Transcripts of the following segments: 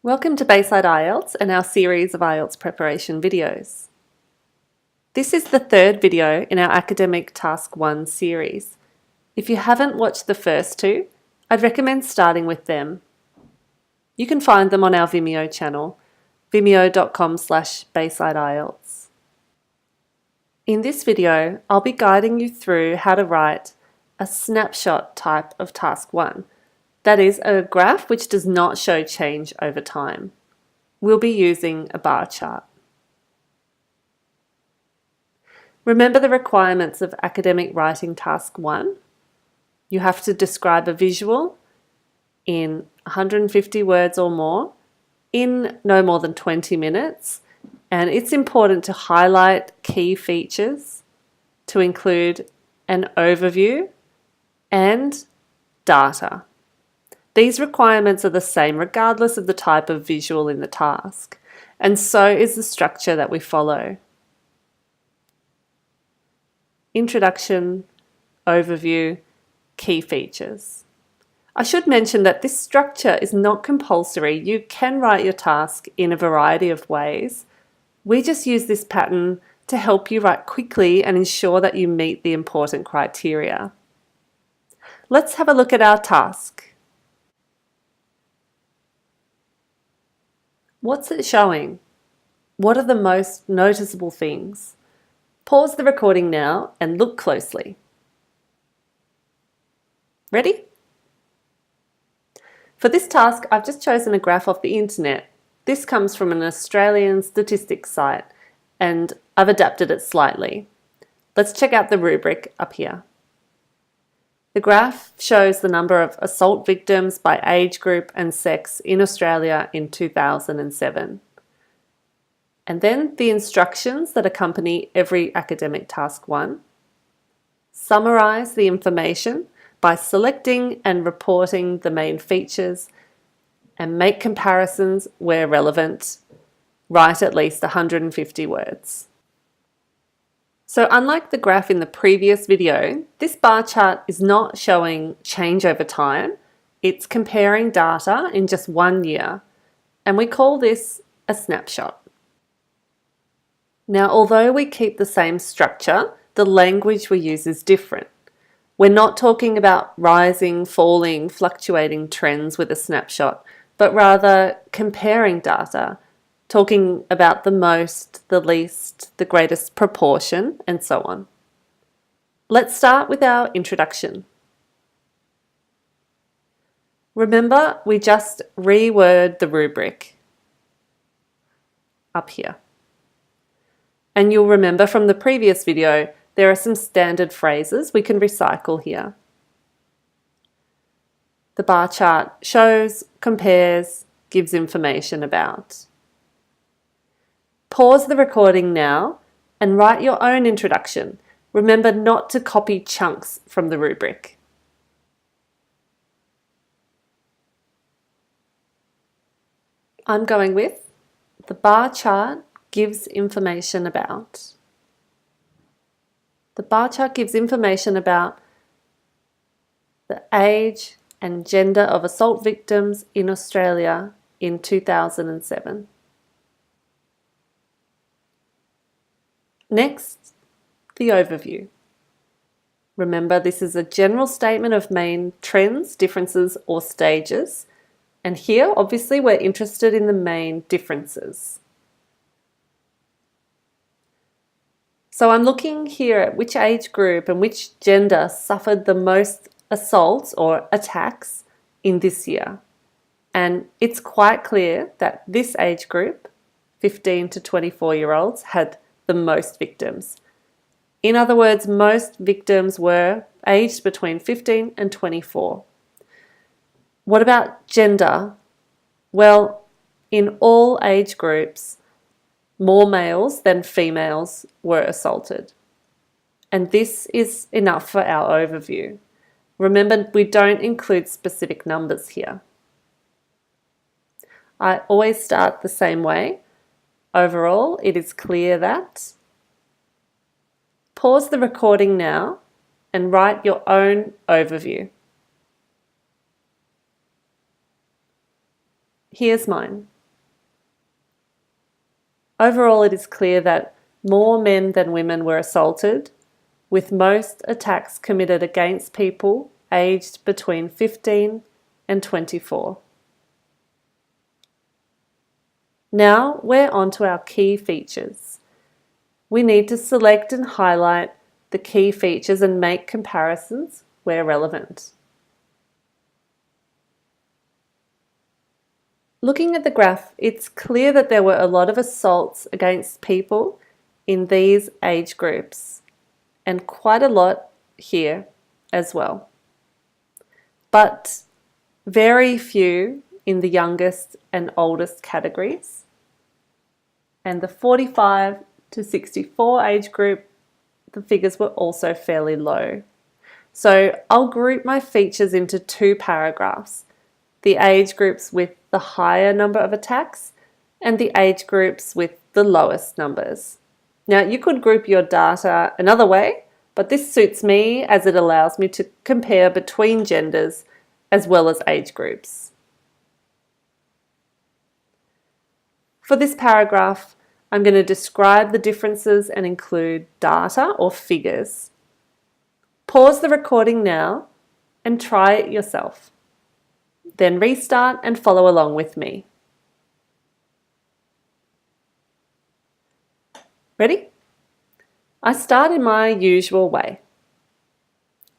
Welcome to Bayside IELTS and our series of IELTS preparation videos. This is the third video in our Academic Task 1 series. If you haven't watched the first two, I'd recommend starting with them. You can find them on our Vimeo channel, vimeo.com/BaysideIELTS. In this video, I'll be guiding you through how to write a snapshot type of Task 1. That is, a graph which does not show change over time. We'll be using a bar chart. Remember the requirements of Academic Writing Task 1? You have to describe a visual in 150 words or more in no more than 20 minutes, and it's important to highlight key features, to include an overview and data. These requirements are the same regardless of the type of visual in the task, and so is the structure that we follow. Introduction, overview, key features. I should mention that this structure is not compulsory. You can write your task in a variety of ways. We just use this pattern to help you write quickly and ensure that you meet the important criteria. Let's have a look at our task. What's it showing? What are the most noticeable things? Pause the recording now and look closely. Ready? For this task, I've just chosen a graph off the internet. This comes from an Australian statistics site, and I've adapted it slightly. Let's check out the rubric up here. The graph shows the number of assault victims by age group and sex in Australia in 2007. And then the instructions that accompany every Academic Task 1. Summarise the information by selecting and reporting the main features, and make comparisons where relevant. Write at least 150 words. So unlike the graph in the previous video, this bar chart is not showing change over time. It's comparing data in just 1 year, and we call this a snapshot. Now, although we keep the same structure, the language we use is different. We're not talking about rising, falling, fluctuating trends with a snapshot, but rather comparing data, talking about the most, the least, the greatest proportion, and so on. Let's start with our introduction. Remember, we just reword the rubric up here. And you'll remember from the previous video, there are some standard phrases we can recycle here. The bar chart shows, compares, gives information about. Pause the recording now and write your own introduction. Remember not to copy chunks from the rubric. I'm going with the bar chart gives information about. The bar chart gives information about the age and gender of assault victims in Australia in 2007. Next, the overview. Remember, this is a general statement of main trends, differences, or stages. And here, obviously, we're interested in the main differences. So I'm looking here at which age group and which gender suffered the most assaults or attacks in this year. And it's quite clear that this age group, 15 to 24-year-olds, had the most victims. In other words, most victims were aged between 15 and 24. What about gender? Well, in all age groups, more males than females were assaulted. And this is enough for our overview. Remember, we don't include specific numbers here. I always start the same way. Overall, it is clear that. Pause the recording now and write your own overview. Here's mine. Overall, it is clear that more men than women were assaulted, with most attacks committed against people aged between 15 and 24. Now we're on to our key features. We need to select and highlight the key features and make comparisons where relevant. Looking at the graph, it's clear that there were a lot of assaults against people in these age groups, and quite a lot here as well. But very few in the youngest and oldest categories. And the 45 to 64 age group, the figures were also fairly low. So I'll group my features into two paragraphs: the age groups with the higher number of attacks and the age groups with the lowest numbers. Now, you could group your data another way, but this suits me as it allows me to compare between genders as well as age groups. For this paragraph, I'm going to describe the differences and include data or figures. Pause the recording now and try it yourself. Then restart and follow along with me. Ready? I start in my usual way.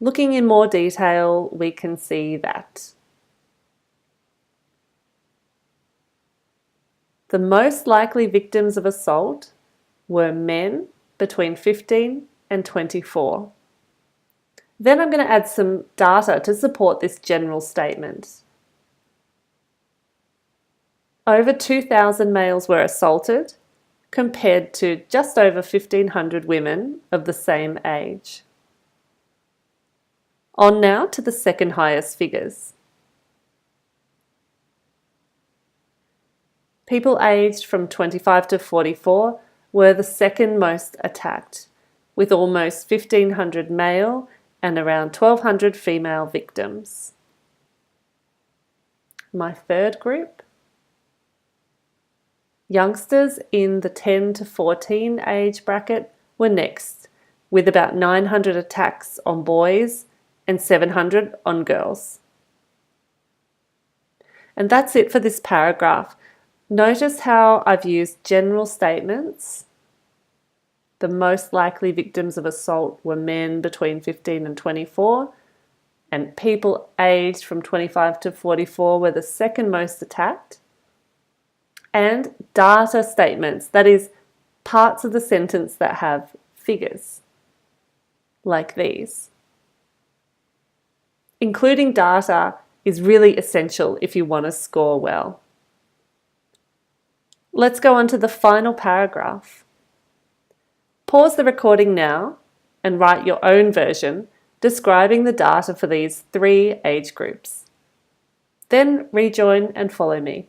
Looking in more detail, we can see that the most likely victims of assault were men between 15 and 24. Then I'm going to add some data to support this general statement. Over 2,000 males were assaulted, compared to just over 1,500 women of the same age. On now to the second highest figures. People aged from 25 to 44 were the second most attacked, with almost 1,500 male and around 1,200 female victims. My third group, youngsters in the 10 to 14 age bracket, were next, with about 900 attacks on boys and 700 on girls. And that's it for this paragraph. Notice how I've used general statements. The most likely victims of assault were men between 15 and 24, and people aged from 25 to 44 were the second most attacked. And data statements, that is, parts of the sentence that have figures, like these. Including data is really essential if you want to score well. Let's go on to the final paragraph. Pause the recording now and write your own version describing the data for these three age groups. Then rejoin and follow me.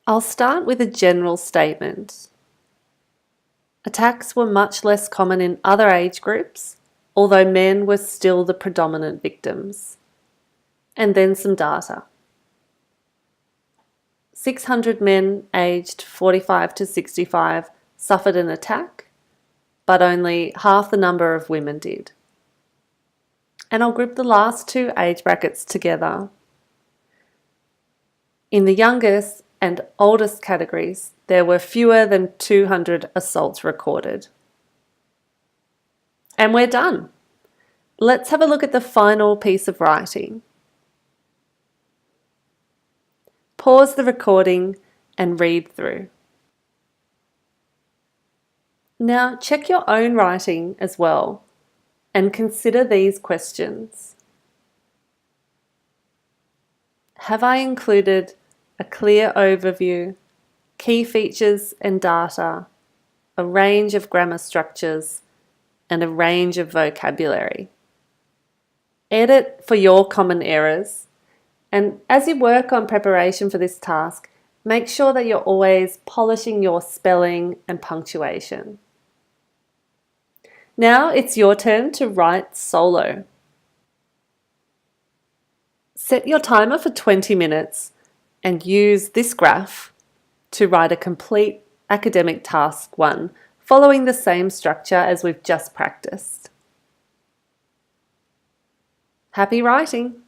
I'll start with a general statement. Attacks were much less common in other age groups, although men were still the predominant victims. And then some data. 600 men aged 45 to 65 suffered an attack, but only half the number of women did. And I'll group the last two age brackets together. In the youngest and oldest categories, there were fewer than 200 assaults recorded. And we're done. Let's have a look at the final piece of writing. Pause the recording and read through. Now check your own writing as well and consider these questions. Have I included a clear overview, key features and data, a range of grammar structures, and a range of vocabulary? Edit for your common errors, and as you work on preparation for this task, make sure that you're always polishing your spelling and punctuation. Now it's your turn to write solo. Set your timer for 20 minutes and use this graph to write a complete academic task 1, following the same structure as we've just practiced. Happy writing!